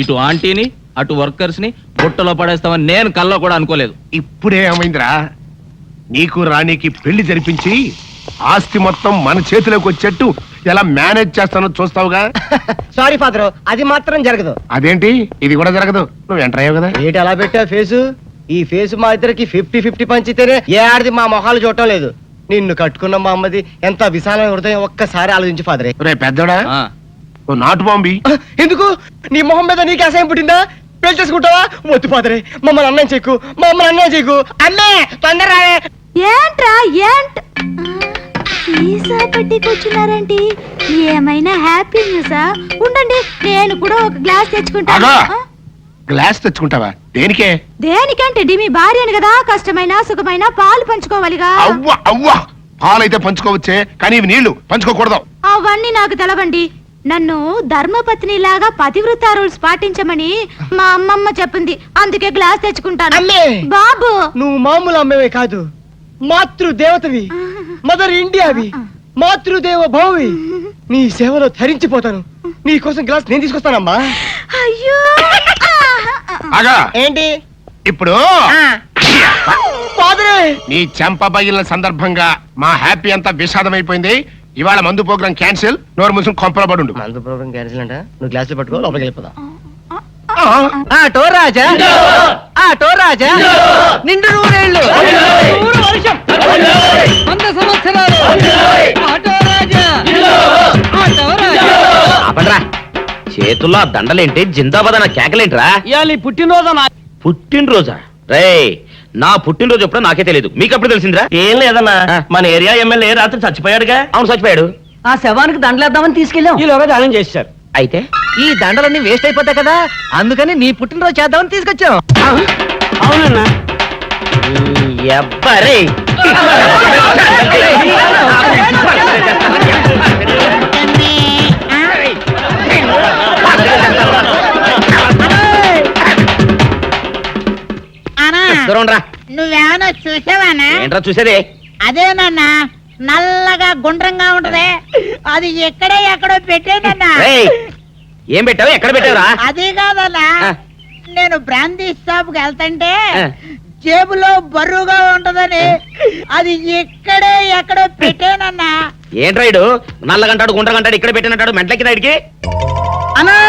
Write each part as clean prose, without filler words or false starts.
ఇటు ఆంటీని అటు వర్కర్స్ ని బుట్టలో పడేస్తామని నేను కల్లో కూడా అనుకోలేదు. ఇప్పుడే ఏమైందిరా, నీకు రాణికి పెళ్లి జరిపించి ఆస్తి మొత్తం మన చేతిలోకి వచ్చేట్టు ఎలా మేనేజ్ చేస్తానో చూస్తావుగా. సారీ ఫాదర్, అది మాత్రం జరగదు. అదేంటి, ఇది కూడా జరగదు? నువ్వు ఎంటర్ అయ్యావు కదా. ఏంటి అలా పెట్టా ఫేసు? ఈ ఫేసు మా ఇద్దరికి 50-50 పంచితేనే ఏ ఆడిది మా మొహాలు చూడటం లేదు. నిన్ను కట్టుకున్న మా అమ్మది ఎంత విశాలమైన హృదయం, ఒక్కసారి ఆలోచించి ఫాదరే. రే పెద్దోడా, ఆ, నువ్వు నాటు బాంబి. ఎందుకు? నీ మొహం మీద నీకు అసహ్యం పుట్టిందా? పెళ్లి చేసుకుంటావా? వద్దు ఫాదరే, మమ్మల్ని అన్నం చెక్కు, మా అమ్మని అన్నం చెక్కు. అన్నే తొందర ఏంట్రా సీసా పెట్టి కూర్చున్నారేంటి? ఏమైనా హ్యాపీ న్యూసా? ఉండండి, నేను కూడా ఒక గ్లాస్ తెచ్చుకుంటాను. గ్లాస్ తెచ్చుకుంటావా? దేనికే? దేనికంటే మీ భార్యని కదా, కష్టమైన సుఖమైన పాలు పంచుకోవాలిగా. అవ్వ అవ్వ, పాలైతే పంచుకోవచ్చే, కానీ ఇవి నీళ్లు పంచుకోకూడదు. అవన్నీ నాకు తెలవండి. నన్ను ధర్మపత్ని లాగా పతివ్రత రూల్స్ పాటించమని మా అమ్మమ్మ చెప్పింది, అందుకే గ్లాస్ తెచ్చుకుంటాను. అమ్మే! బాబు, నువ్వు మామూలు అమ్మవే కాదు, మాతృదేవతవి, మదర్ ఇండియావి, మాతృదేవ భౌవి. నీ సేవలో ధరించిపోతాను. నీ కోసం గ్లాస్ నేను తీసుకొస్తానమ్మా. అయ్యో ఆగా, ఏంటి ఇప్పుడు ఫాదరే? నీ చెంప పగిలిన సందర్భంగా మా హ్యాపీ అంతా విషాదమైపోయింది. ఇవాళ మందు ప్రోగ్రాం క్యాన్సిల్. నోరు మూసుకుని కొంపల పడుండు. మందు ప్రోగ్రాం క్యాన్సిల్ అంట. నువ్వు గ్లాసులు పట్టుకో, లోపలికి వెళ్ళిపోదాం. ఆటో రాజా, ఆటో రాజా, నిండు నూరేళ్ళు, చేతుల్లో దండలేంటి, జిందాబాద్ అన్న కేకలేంట్రా? పుట్టినరోజా? రే, నా పుట్టినరోజు ఎప్పుడో నాకే తెలియదు, మీకు ఎప్పుడు తెలిసిందిరా? ఏం లేదన్నా, మన ఏరియా ఎమ్మెల్యే రాత్రి చచ్చిపోయాడుగా. అవును, చచ్చిపోయాడు. ఆ శవానికి దండలేద్దామని తీసుకెళ్ళాం. ఈలోగా దానం చేశారు. అయితే ఈ దండలన్నీ వేస్ట్ అయిపోతాయి కదా, అందుకని నీ పుట్టినరోజు చేద్దామని తీసుకొచ్చాం. అవునన్నా. ఎవ్వరే నువ్వేమన్నా చూసావానా? ఏంట్రా చూసేది? అదేనన్నా, నల్లగా గుండ్రంగా ఉంటది, అది ఎక్కడో పెట్టేనన్నా. ఏం పెట్టావు? ఎక్కడ పెట్టావురా? అది కాదన్నా, నేను బ్రాందీ షాప్ కి వెళ్తుంటే జేబులో బరువుగా ఉంటదని అది ఎక్కడో పెట్టానన్నా. ఏంట్రా ఇడు నల్లగంటాడు గుండ్రగంటాడు ఇక్కడ పెట్టినట్టాడు మెంట్లకి రైడ్కి? అన్నా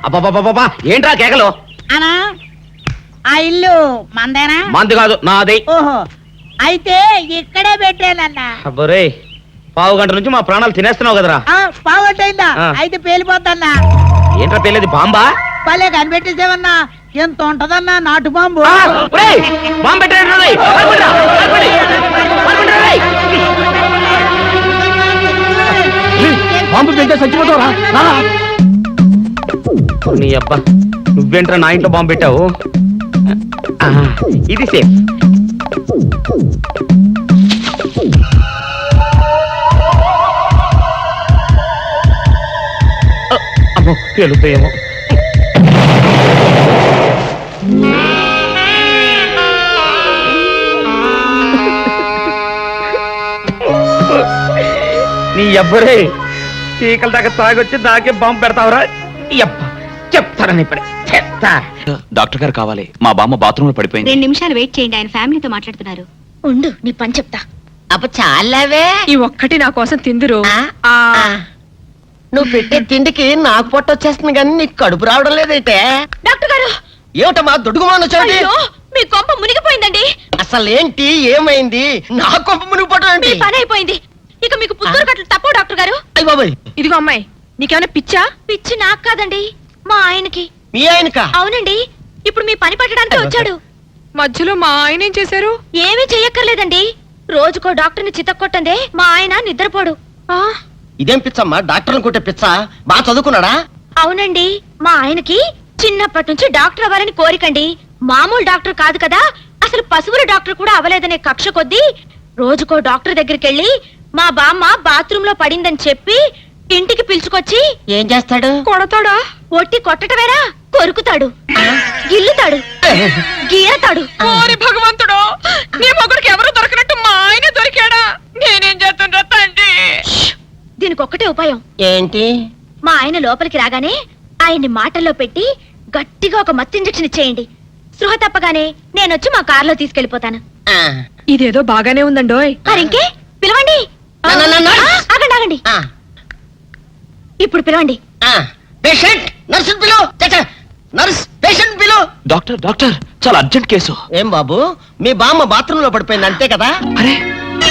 అబ్బా, ఏంట్రా కేకలు? అన్నా, ఆ ఇల్లు మందేనా? మంది కాదు, నాది. ఓహో, అయితే ఇక్కడే పెట్టానన్నా. అబ్బరే, పావు గంట నుంచి మా ప్రాణాలు తినేస్తున్నావు కదరా. పావుగంటైందా? అయితే పేలిపోద్దన్నా. ఏంట్రా పేలేది? బాంబా? పల్లె కనిపెట్టేసేవన్నా, ఎంత ఉంటదన్నా నాటు బాంబు. బాంబు పెట్టాడు. బాంబు పెడితే చచ్చిపోతావరా? నీ అబ్బా, నువ్వేంట్రా నా ఇంట్లో బాంబు పెట్టావు? ఇది సేఫ్. అమ్మో, పేలుతాయేమో. నీ అబ్బరే, చీకల దాకా తాగొచ్చి నాకే బాంబు పెడతావురా? చెప్తారని ఇప్పుడే చెప్తా. డాక్టర్ గారు కావాలి, మా బామ్మ బాత్రూమ్ లో పడిపోయింది. 2 నిమిషాలు వెయిట్ చేయండి, ఆయన ఫ్యామిలీతో మాట్లాడుతున్నారు. ఉండు, నీ పని చెప్తా. అప్ప చాలావే, ఈ ఒక్కటి నా కోసం తిందురు. నువ్వు పెట్టే తిండికి నాకు పొట్ట వచ్చేస్తుంది కానీ నీకు కడుపు రావడం లేదైతే. డాక్టర్ గారు, ఏమిటమ్మా దుడుగుమాను వచ్చాడు? అయ్యో, మీ కొంప మునిగిపోయిందండి. అసలు ఏంటి, ఏమైంది? నా కొంప మునిగిపోవడం మీ ఏంటి? పని అయిపోయింది. ఇక మీకు పుత్తూరు కట్టలు తప్పవు డాక్టర్ గారు. అయ్య బాబాయ్, ఇదిగో అమ్మాయి, నీకేమైనా పిచ్చా? పిచ్చి నాకు కాదండి, మా ఆయనకి. మీ ఆయనకా? అవునండి, ఇప్పుడు మీ పని పట్టడానికి వచ్చాడు. మధ్యలో మా ఆయన ఏం చేశారు? ఏమీ చెయ్యక్కర్లేదండి, రోజుకో డాక్టర్ని చితక్కొట్టందే మా ఆయన నిద్రపోడు. ఇదేం పిచ్చమ్మా, డాక్టర్ని కొట్టే పిచ్చ? బాగా చదువుకున్నాడా? అవునండి, మా ఆయనకి చిన్నప్పటి నుంచి డాక్టర్ అవ్వాలని కోరికండి. మామూలు డాక్టర్ కాదు కదా, అసలు పశువుల డాక్టర్ కూడా అవ్వలేదనే కక్ష కొద్దీ రోజుకో డాక్టర్ దగ్గరికి వెళ్ళి మా బామ్మ బాత్రూమ్ లో పడిందని చెప్పి ఇంటికి పిలుచుకొచ్చి ఏం చేస్తాడు? కొడతాడా? ఒట్టి కొట్టటమేరా, కొరుకుతాడు, గిల్లుతాడు, గీరతాడు. ఓరి భగవంతుడు, నీ మొగుడికి ఎవరు దొరకనట్టు మా ఆయన దొరికాడా? నేనేం చేస్తుండ్రా తండ్రి? దీనికి ఒక్కటే ఉపాయం. ఏంటి? మా ఆయన లోపలికి రాగానే ఆయన్ని మాటల్లో పెట్టి గట్టిగా ఒక మత్తు ఇంజెక్షన్ ఇచ్చేయండి. స్పృహ తప్పగానే నేనొచ్చి మా కారులో తీసుకెళ్లిపోతాను. ఇదేదో బాగానే ఉందండోయ్. మరింకే పిలవండి. ఆగండి ఆగండి, ఇప్పుడు పిలవండి. పేషెంట్ నర్సు పిలు, నర్స్ పేషెంట్ పిలు. డాక్టర్ డాక్టర్ చాలా అర్జెంట్ కేసు. ఏం బాబు, మీ బామ్మ బాత్రూమ్ లో పడిపోయింది అంతే కదా? అరే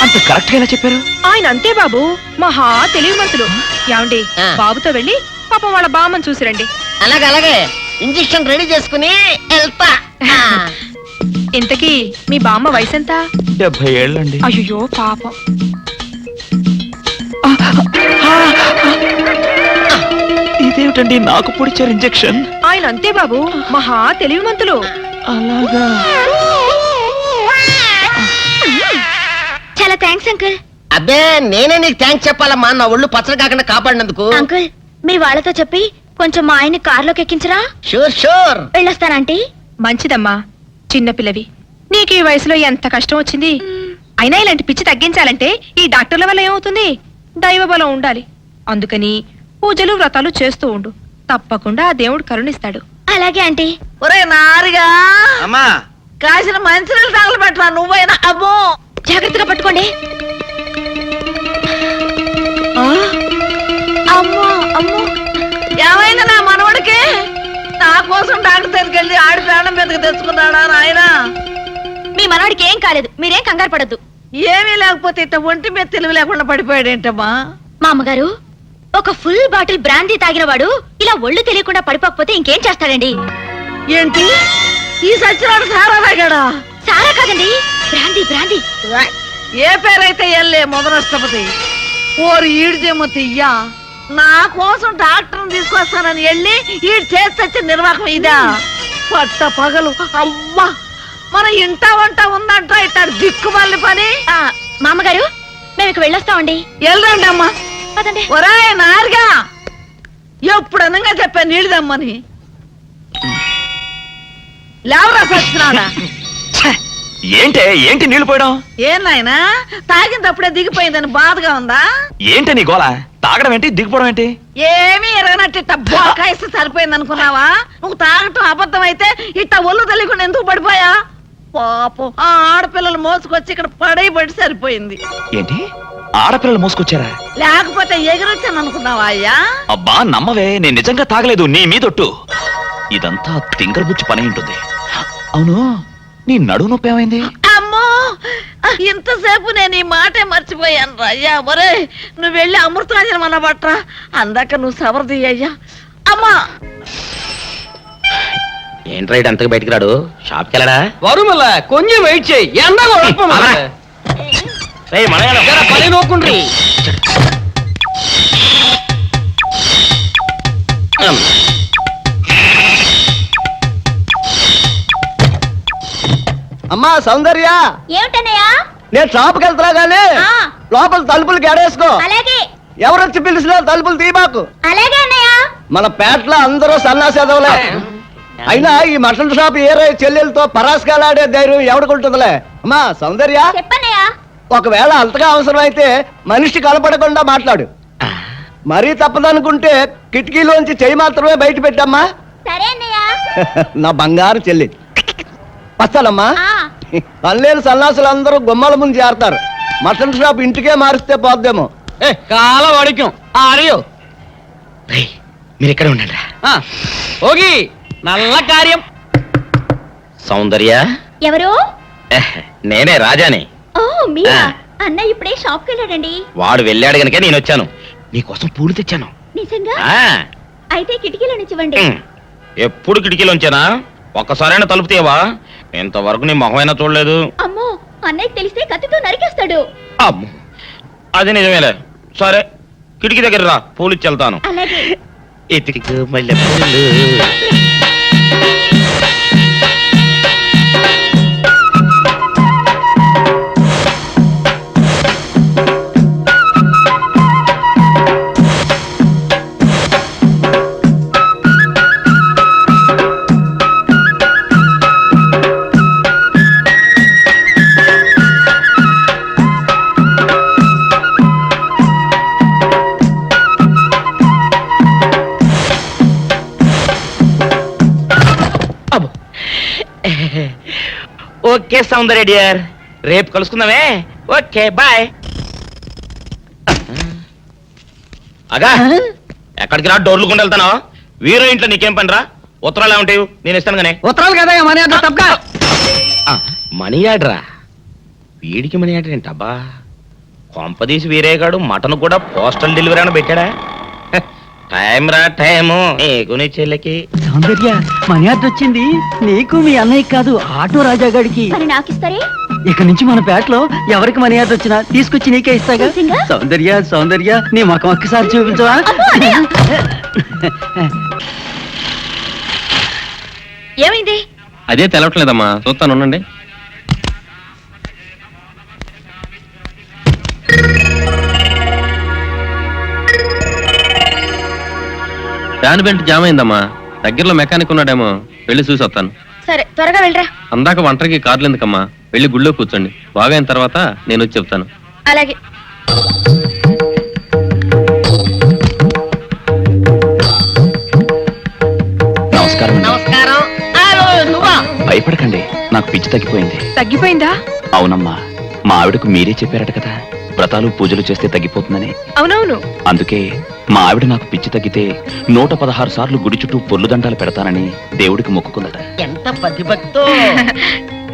అంత కరెక్ట్ గా ఎలా చెప్పారు? ఆయన అంతే బాబు, మహా తెలివిమంతులు. ఏమండి, బాబుతో వెళ్ళి పాపం వాళ్ళ బామ్మని చూసిరండి. అలాగే ఇంజెక్షన్ రెడీ చేసుకుని వెళ్తా. ఇంతకీ మీ బామ్మ వయసు ఎంత? 70 ఏళ్ళండి. అయ్యో పాపం. ఇదేమిటండి నాకు పొడిచారు ఇంజెక్షన్? ఆయన అంతే బాబు, మహా తెలివిమంతులు. అలాగా. చాలా థ్యాంక్స్ అంకుల్. అబ్బే నేనే నీకు థ్యాంక్స్ చెప్పాలమ్మా, నా ఒళ్ళు పచ్చడి కాకుండా కాపాడినందుకు. అంకుల్, మీ వాళ్ళతో చెప్పి కొంచెం మా ఆయన్ని కారులోకి ఎక్కించరా? Sure sure. వెళ్ళొస్తానంటీ. మంచిదమ్మా, చిన్నపిల్లవి, నీకు ఈ వయసులో ఎంత కష్టం వచ్చింది. అయినా ఇలాంటి పిచ్చి తగ్గించాలంటే ఈ డాక్టర్ల వల్ల ఏమవుతుంది? దైవ బలం ఉండాలి. అందుకని పూజలు వ్రతాలు చేస్తూ ఉండు, తప్పకుండా ఆ దేవుడు కరుణిస్తాడు. అలాగే ఆంటీ. ఒరే నారిగా, అమ్మా కాసిన మంచినీళ్ళు తగలు పెట్టరా నువ్వైనా. అబ్బో, జాగ్రత్తగా పట్టుకోండి. అమ్మో అమ్మో, ఏమైంది నా మనవడికి? నా కోసం డాక్టర్ దగ్గరికి వెళ్ళి ఆడి ప్రాణం మీదకి తెచ్చుకున్నాడా నాయన? మీ మనవాడికి ఏం కాలేదు, మీరేం కంగారు పడద్దు. ఏమీ లేకపోతే ఇట్ట ఒంటి మీద తెలివి లేకుండా పడిపోయాడేంటమ్మా? మా అమ్మగారు, ఒక ఫుల్ బాటిల్ బ్రాందీ తాగిన వాడు ఇలా ఒళ్ళు తెలియకుండా పడిపోకపోతే ఇంకేం చేస్తాడండి? ఏంటి ఈ సచ్చినాడు సారా తాగాడా? సారా కాదండి, బ్రాందీ బ్రాందీ. ఏ పేరైతే ఎల్లే మొదలష్టపతి. ఓరు ఈడిదేమో తియ్యా, నా కోసం డాక్టర్ని తీసుకొస్తానని వెళ్ళి ఈడు చేసి నిర్వాహకం ఇదా? పట్ట పగలు అమ్మా, మన ఇంట వంట ఉందంట ఇట్ట దిక్కుమల్లి పని. మా అమ్మగారు, మేము ఇక వెళ్ళొస్తామండి. వెళ్ళండి అమ్మా. పదండి. ఒరాయ్ నారుగా, ఎప్పుడు అనగా చెప్పా నీళ్ళదమ్మని. లేవరా సచ్చినాడా? ఏంటి నీళ్లు పోయడం? ఏం నాయనా, తాగినప్పుడే దిగిపోయిందని బాధగా ఉందా? ఏంటి నీ గోల? తాగడం ఏంటి, దిగిపోవడం ఏంటి? ఏమీ ఎరగనట్టు ఇట్ట బొక్కాయిస్తే సరిపోయింది అనుకున్నావా? నువ్వు తాగటం అబద్ధం అయితే ఇట్ట ఒళ్ళు తెలియకుండా ఎందుకు పడిపోయా? పాపం ఆ ఆడపిల్లలు మోసుకొచ్చి ఇక్కడ పడి సరిపోయింది. ఏంటి ఆడపిల్లలు మోసుకొచ్చారా? లేకపోతే ఎగిరొచ్చాను అనుకున్నావా అయ్యా? అబ్బా నమ్మవే, నేను నిజంగా తాగలేదు, నీ మీదొట్టు. ఇదంతా తింగరబుచ్చి పని ఉంటుంది. అవును, నీ నడుము నొప్పి ఏమైంది? అమ్మో, ఇంతసేపు నేను ఈ మాటే మర్చిపోయాను రా అయ్యా. ఒరే, నువ్వు వెళ్ళి అమృతాంజనం అన్న బట్రా, అందాక నువ్వు సవరది అయ్యా. అమ్మా, ఏంట్రా ఇటు అంతకు బయటికి రాడు? షాప్కి వెళ్ళడా? వరుమల కొంచెం వెయిట్ చేయి. పని నోకుండ్రి. అమ్మా సౌందర్య, ఏమిటన్నయ్యా? నేను షాప్కి వెళ్తున్నా గానీ లోపల తలుపులు గడేసుకో. అలాగే ఎవరొచ్చి పిలిచినా తలుపులు తీయబాకు. అలాగే అన్నయ్య. మన పేటలో అందరూ సన్నాసేదవులే. అయినా ఈ మటన్ షాప్ ఏరే చెల్లెలతో పరాస్కాలాడే ధైర్యం ఎవడుకుంటుందిలే. అమ్మా సౌందర్య, చెప్పన్నయ్యా. ఒకవేళ అంతగా అవసరమైతే మనిషి కనపడకుండా మాట్లాడు. మరీ తప్పదనుకుంటే కిటికీలోంచి చెయ్యి మాత్రమే బయట పెట్టమ్మా. సరే అన్నయ్య. నా బంగారు చెల్లి. వస్తానమ్మా. పనిలేని సన్నాసులు అందరూ గుమ్మల ముందు చేరతారు. మటన్ షాప్ ఇంటికే మారిస్తే పోద్దేమో. కాలం అడిగాం అరియో. మీరు ఇక్కడ ఉండండి. ఓగి నల్ల కార్యం. సౌందర్య, ఎవరు? నేనే రాజాని. ఓ మీరా? అన్న ఇప్పుడే షాప్కి వెళ్ళాడండి. వాడు వెళ్ళాడు గనుక నేను వచ్చాను. నీకోసం పూలు తెచ్చాను. నిజంగా? ఆ, అయితే కిటికీలో నిచ్చివ్వండి. ఎప్పుడు కిటికీలోంచానా? ఒక్కసారైనా తలుపు తీయవా? ఇంతవరకు నీ మొహమైనా చూడలేదు. అమ్మో, అన్నయ్య తెలిస్తే కత్తితో నరికేస్తాడు. అమ్మో, అది నిజమేలే. సరే, కిటికీ దగ్గర రా, పూలు ఇచ్చి వెళ్తాను. అలాగే. ఇతికి మల్లె పూలు. ఓకే సౌందర్య డియర్, రేపు కలుసుకుందామే. Okay bye. అగా ఎక్కడికి రా డోర్లు కొండ వెళ్తానా? వీరో ఇంట్లో నీకేం పని రా? ఉత్తరాలు ఏమంటాయి? నేను ఇస్తాను గానే. ఉత్తరాలు కదా మనీ అంత తప్ప. మనీ ఆర్డరా? వీడికి మనీ ఆర్డర్ ఏంటబ్బా? కొంపదీసి వీరేగాడు మటన్ కూడా పోస్టల్ డెలివరీ అని పెట్టాడా? టైం రా టైము నీకు నీ చెల్లెకి. సౌందర్య మనీ ఆర్డర్ వచ్చింది నీకు మీ అన్నయ్య కాదు ఆటో రాజా గారికి. మరి నాకిస్తారే? ఇక నుంచి మన పేటలో ఎవరికి మనీ ఆర్డర్ వచ్చినా తీసుకొచ్చి నీకే ఇస్తాగా. సౌందర్య సౌందర్య నీ ముఖం ఒక్కసారి చూపించవా? ఏమైంది? అదే తెలవట్లేదమ్మా, చూస్తాను ఉండండి. ఫ్యాన్ బెల్ట్ జామ్ అయిందమ్మా. దగ్గరలో మెకానిక్ ఉన్నాడేమో, వెళ్ళి చూసి వస్తాను. సరే త్వరగా వెళ్ళరా. అందాక ఒంటరికి కార్లు ఎందుకమ్మా, వెళ్ళి గుళ్ళో కూర్చోండి. బాగా అయిన తర్వాత నేను వచ్చి చెప్తాను. అలాగే. నమస్కారం. నమస్కారం. భయపడకండి, నాకు పిచ్చి తగ్గిపోయింది. తగ్గిపోయిందా? అవునమ్మా, మా ఆవిడకు మీరే చెప్పారట కదా, వ్రతాలు పూజలు చేస్తే తగ్గిపోతుందని. అవునవును. అందుకే మా ఆవిడ నాకు పిచ్చి తగ్గితే 116 సార్లు గుడి చుట్టూ పొర్లు దండాలు పెడతానని దేవుడికి మొక్కుకుందట. ఎంత పతిభక్తో.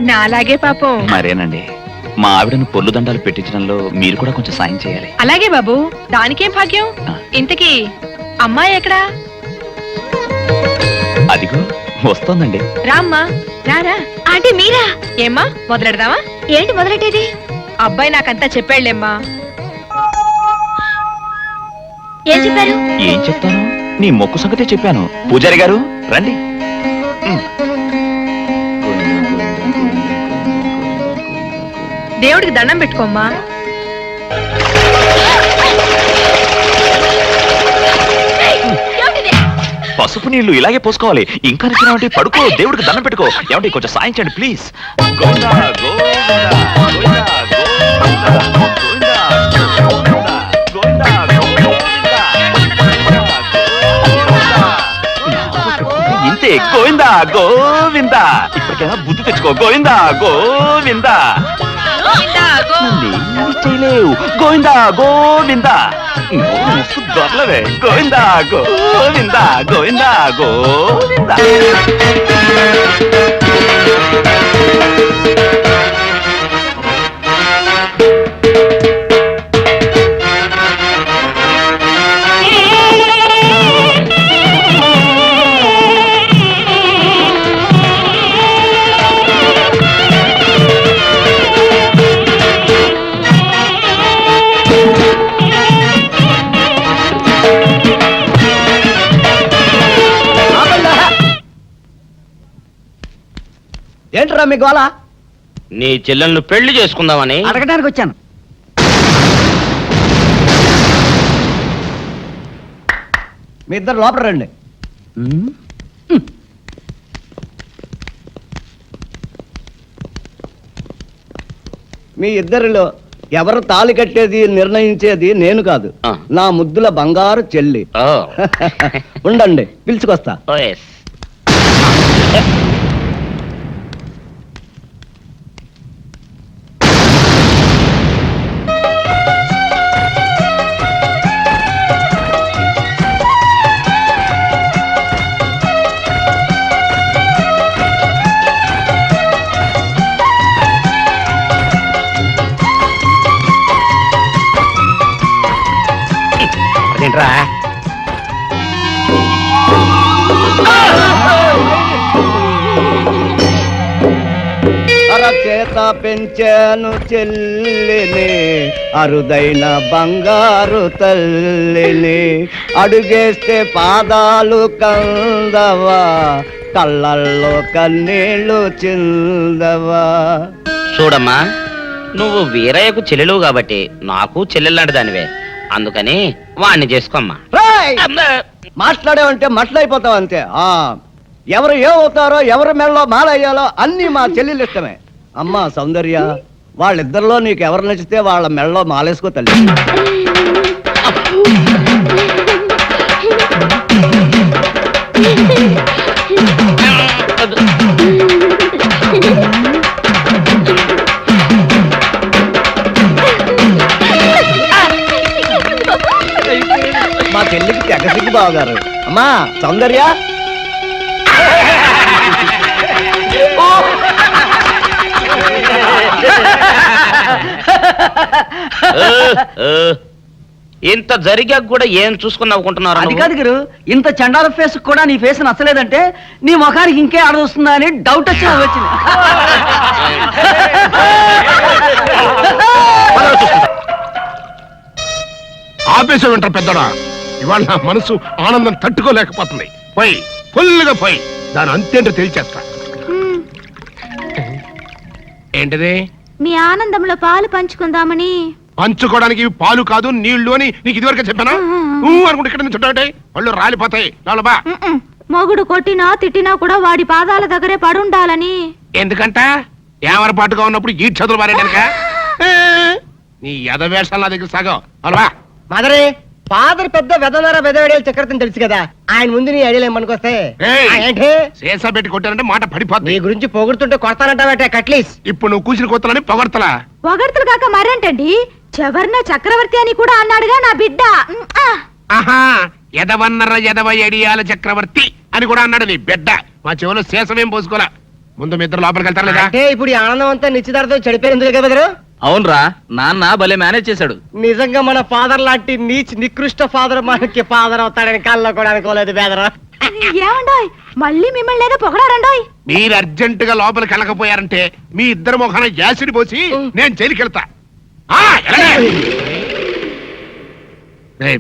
నాలాగే పాపం. మరేనండి, మా ఆవిడను పొర్లు దండాలు పెట్టించడంలో మీరు కూడా కొంచెం సాయం చేయాలి. అలాగే బాబు, దానికేం భాగ్యం. ఇంతకీ అమ్మాయి ఎక్కడా? అదిగో వస్తోందండి. రామ్మా, రారా. ఆంటీ మీరా? ఏమ్మా, మొదలెడదామా? ఏంటి మొదలెట్టేది? అబ్బాయి నాకంతా చెప్పాడులేమ్మా. ఏం చెప్పారు? ఏం చెప్తాను, నీ మొక్కు సంగతే చెప్పాను. పూజారి గారు రండి. దేవుడికి దండం పెట్టుకోమ్మా. పసుపు నీళ్లు ఇలాగే పోసుకోవాలి. ఇంకా నచ్చినావంటే పడుకో, దేవుడికి దండం పెట్టుకో. ఏమంటే కొంచెం సాయం చేయండి ప్లీజ్. గోవిందా, గోవిందా, గోవిందా, గోవిందా, గోవిందా, గోవిందా, గోవిందా. ఇంతే, గోవిందా గోవిందా. ఇప్పటికైనా బుద్ధి తెచ్చుకో. గోవిందా గోవిందా. నన్నేమీ చేయలేవు. గోవిందా గోవిందా. దొరలవే. గోవిందా గోవిందా, గోవిందా గోవిందా. ఏంట్రా మీ గోళ? నీ చెల్లెలను పెళ్లి చేసుకుందామని అడగడానికి వచ్చాను. మీ ఇద్దరు లోపల రండి. మీ ఇద్దరిలో ఎవరు తాళి కట్టేది నిర్ణయించేది నేను కాదు, నా ముద్దుల బంగారు చెల్లి. ఉండండి, పిలుచుకొస్తా. ఏంట్రా? అరచేత పెంచాను చెల్లిని, అరుదైన బంగారు తల్లిని. అడుగేస్తే పాదాలు కందవా, కళ్ళల్లో కన్నీళ్లు చిందవా. చూడమ్మా, నువ్వు వీరయ్యకు చెల్లెలు కాబట్టి నాకు చెల్లెల్లాంటి దానివే. అందుకని వాణ్ణి చేసుకోమ్మా. మాట్లాడేవంటే మట్లయిపోతావు అంతే. ఎవరు ఏమవుతారో, ఎవరి మెళ్ళలో మాలయ్యాలో అన్ని మా చెల్లెలు ఇష్టమే. అమ్మా సౌందర్య, వాళ్ళిద్దరిలో నీకు ఎవరు నచ్చితే వాళ్ళ మెళ్ళలో మాలేసుకో తల్లి. సౌందర్య ఇంత జరిగాక కూడా ఏం చూసుకుని నవ్వుకుంటున్నారు అది కాదు గురు, ఇంత చండాల ఫేస్ కూడా నీ ఫేస్ నచ్చలేదంటే నీ ముఖానికి ఇంకే ఆడదొస్తుందా అని డౌట్ వచ్చి వచ్చింది. ఆపేసే వింటారు పెద్దడా. ఇవాళ నా మనసు ఆనందం తట్టుకోలేకపోతుంది. పోయి ఫుల్గా పోయి దాని అంతేంటో తేల్చేస్తా. ఏంటిది? మీ ఆనందంలో పాలు పంచుకుందామని. పంచుకోవడానికి ఇవి పాలు కాదు నీళ్లు అని నీకు ఇదివరకే చెప్పానా? అనుకుంటే ఇక్కడ నుంచి చుట్టాటే వాళ్ళు రాలిపోతాయి. లోపల మొగుడు కొట్టినా తిట్టినా కూడా వాడి పాదాల దగ్గరే పడుండాలని. ఎందుకంట ఏమరపాటుగా ఉన్నప్పుడు ఈ చదువులు మారేయడానిక? నీ ఎదవేషాలు నా దగ్గర సాగం. అలవా మదరే ఫాదర్ పెద్ద వెదనర వెదవేడేలు చక్రవర్తిని తెలుసు కదా, ఆయన ముందు నీ ఐడియాలు ఏమనుకొస్తే ఏంటి శేషా పెట్టి కొట్టారంటే మాట పడిపోతుంది. నీ గురించి పొగుడుతుంటే కొడతానంటావట కట్లీస్. ఇప్పుడు నువ్వు కూసిన కొత్తలని పొగడతలా? పొగడ్తలు కాక మరేంటండి, చెవర్న చక్రవర్తి అని కూడా అన్నాడుగా నా బిడ్డ. ఆహా, ఎదవన్నర ఎదవ ఎడియాల చక్రవర్తి అని కూడా అన్నాడు నీ బిడ్డ. మా చెవులో శేషమేం పోసుకోలే. ముందు మీ ఇద్దరు లోపలికి వెళ్తారు లేదా? అంటే ఇప్పుడు ఈ ఆనందం అంతా నిశ్చితార్థం చెడిపోయింది కదా. అవునరా, నాన్న భలే మేనేజ్ చేశాడు. నిజంగా మన ఫాదర్ లాంటి నీచ్ నికృష్ట ఫాదర్ మనకి ఫాదర్ అవుతాడని కళ్ళలో కూడా అనుకోలేదు బేదరా. ఏమండోయ్, మళ్ళీ మిమ్మల్ని ఏదో పొగడారండోయ్. మీరు అర్జెంట్ గా లోపలికి వెళ్ళకపోయారంటే మీ ఇద్దరు ముఖాన యాసిడ్ పోసి నేను జైలుకి వెళ్తా.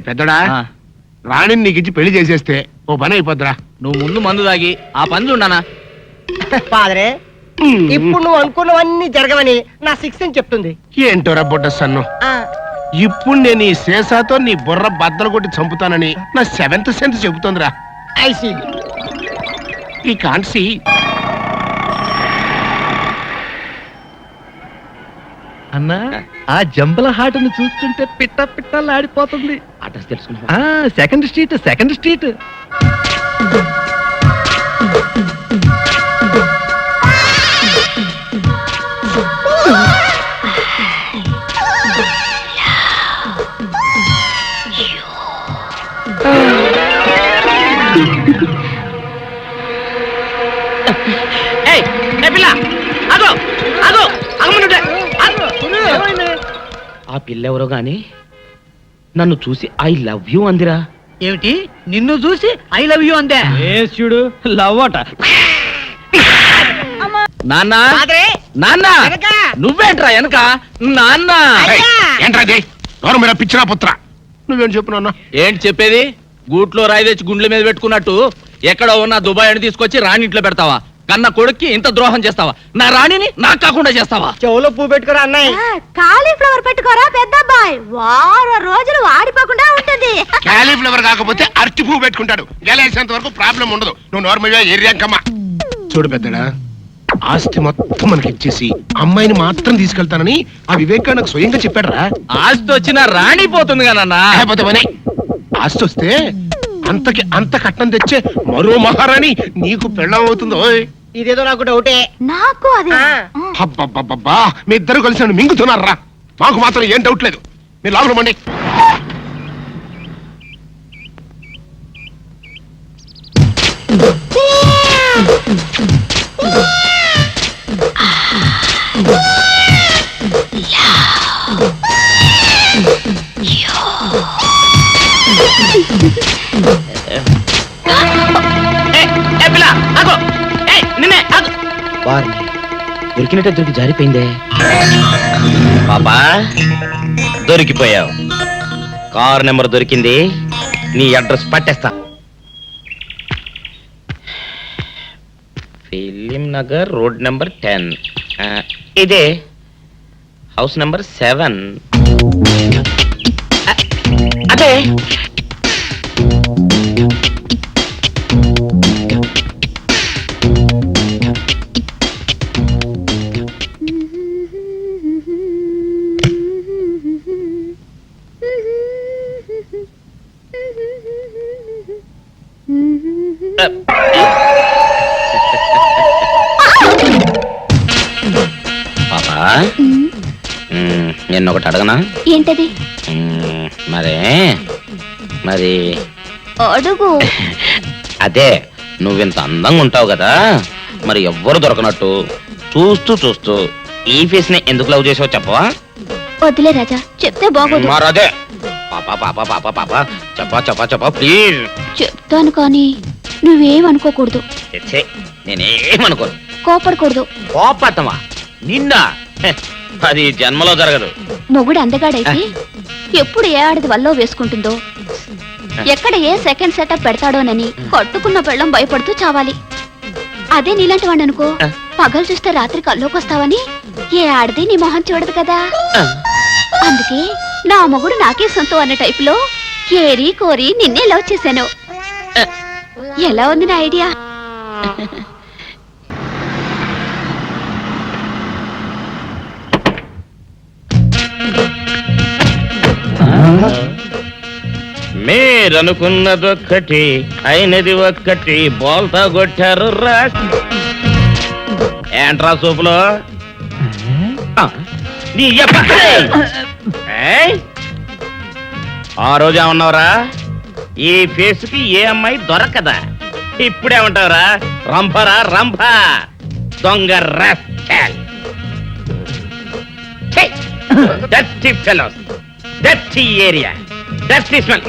పెద్దడా, రాణిని నీకు ఇచ్చి పెళ్లి చేసేస్తే ఓ పని అయిపోద్దిరా. నువ్వు ముందు మందు తాగి ఆ పని చూడనా. ఫాదరే, ఇప్పుడు నువ్వు అనుకున్నవన్నీ జరగవని నా సిక్స్ అని చెప్తుంది. ఏంటోరా బుడ్డ సన్ను, ఇప్పుడు నేను ఈ శేషాతో నీ బుర్ర బద్దలు కొట్టి చంపుతానని నా సెవెంత్ సెన్స్ చెబుతోందిరా. ఈ కాన్సీ అన్నా, ఆ జంబల హాటును చూస్తుంటే పిట్ట పిట్టలాడిపోతుంది. అడ్రస్ తెలుసుకున్నా. Second street, second street. ఆ పిల్ల ఎవరో గాని నన్ను చూసి ఐ లవ్ యూ అందిరా. ఏమిటి, నిన్ను చూసి ఐ లవ్ యూ అందే? చూడు లవ్ అట. నాన్న, నాన్న, నువ్వేంట్రా వెనక? నాన్న ఏంట్రా ఎవరు మీరు పిచ్చిరా పుత్ర? నువ్వేం చెప్పు నాన్న? ఏంటి చెప్పేది? గూట్లో రాయి తెచ్చి గుండ్ల మీద పెట్టుకున్నట్టు ఎక్కడో ఉన్న దుబాయ్ అని తీసుకొచ్చి రాణి ఇంట్లో పెడతావా? కన్న కొడుక్కి ఇంత ద్రోహం చేస్తావా? నా రాణిని నాకు కాకుండా చేస్తావా? చెవులో పువ్వు పెట్టుకోరా అన్నయ్య. కాలీఫ్లవర్ పెట్టుకోరా పెద్దబ్బాయి, వారం రోజులు వాడిపోకుండా ఉంటుంది. క్యాలీఫ్లవర్ కాకపోతే అరటి పువ్వు పెట్టుకుంటాడు. గెలేసేంత వరకు ప్రాబ్లం ఉండదు. నువ్వు నార్మల్గా ఎర్రంకమ్మ. చూడు పెద్దడా, ఆస్తి మొత్తం మనకి ఇచ్చేసి అమ్మాయిని మాత్రం తీసుకెళ్తానని ఆ వివేకా నాకు స్వయంగా చెప్పాడురా. ఆస్తి వచ్చిన రాణి పోతుంది కదా. లేకపోతే పని ఆస్తి వస్తే అంతకి అంత కట్నం తెచ్చే మరో మహారాణి నీకు పెళ్ళం అవుతుందో. ఇదేదో నాకు డౌటే. నాకు అదే. అబ్బబ్బబ్బబ్బా, మీ ఇద్దరు కలిసి నన్ను మింగుతున్నారా? మాకు మాత్రం ఏం డౌట్ లేదు. మీరు లోపల మండి. దొరికినట్టే దొరికి జారిపోయిందే. పాపా, దొరికిపోయావు. కారు నెంబర్ దొరికింది, నీ అడ్రస్ పట్టేస్తా. Film Nagar, road number 10. ఇదే హౌస్ నెంబర్ 7. అదే పాపా, నేను ఒకటి అడగనా? ఏంటది? మరి అడుగు. అదే నువ్వింత అందంగా ఉంటావు కదా, మరి ఎవ్వరు దొరకనట్టు చూస్తూ చూస్తూ ఈ ఫేస్ ని ఎందుకు లవ్ చేసావు చెప్పవా? వద్దులే రాజా, చెప్తే బాగోదు. మరదే పాపా పాపా పాపా పాపా చెప్పా చెప్పా చెప్పా ప్లీజ్. చెప్తాను కానీ నువ్వేమనుకోకూడదు, నేనేమనుకోను. కోపడకూడదు. కోపత్తమా నిన్న? అది జన్మలో జరగదు. మొగుడు అందగాడైతే ఎప్పుడు ఏ ఆడది వల్లో వేసుకుంటుందో, ఎక్కడ ఏ సెకండ్ సెటప్ పెడతాడోనని కట్టుకున్న పెళ్ళం భయపడుతూ చావాలి. అదే నీలాంటి వాడు అనుకో, పగలు చూస్తే రాత్రి కల్లోకొస్తావని ఏ ఆడది నీ మొహం చూడదు కదా. అందుకే నా మొగుడు నాకే సొంతం అన్న టైపులో ఏరి కోరి నిన్నే లవ్ చేశాను. ఎలా ఉంది నా ఐడియా? మీరనుకున్నదొక్కటి అయినది ఒక్కటి, బోల్తా కొట్టారు రా. ఏంట్రా సూపులో నీ ఆ రోజు ఏమన్నావురా? ఈ ఫేస్ కి ఏ అమ్మాయి దొరకదా. ఇప్పుడేమంటావురా? రంభరా రంభ, దొంగ rascal. Dirty fellows, dirty area, dirty smell.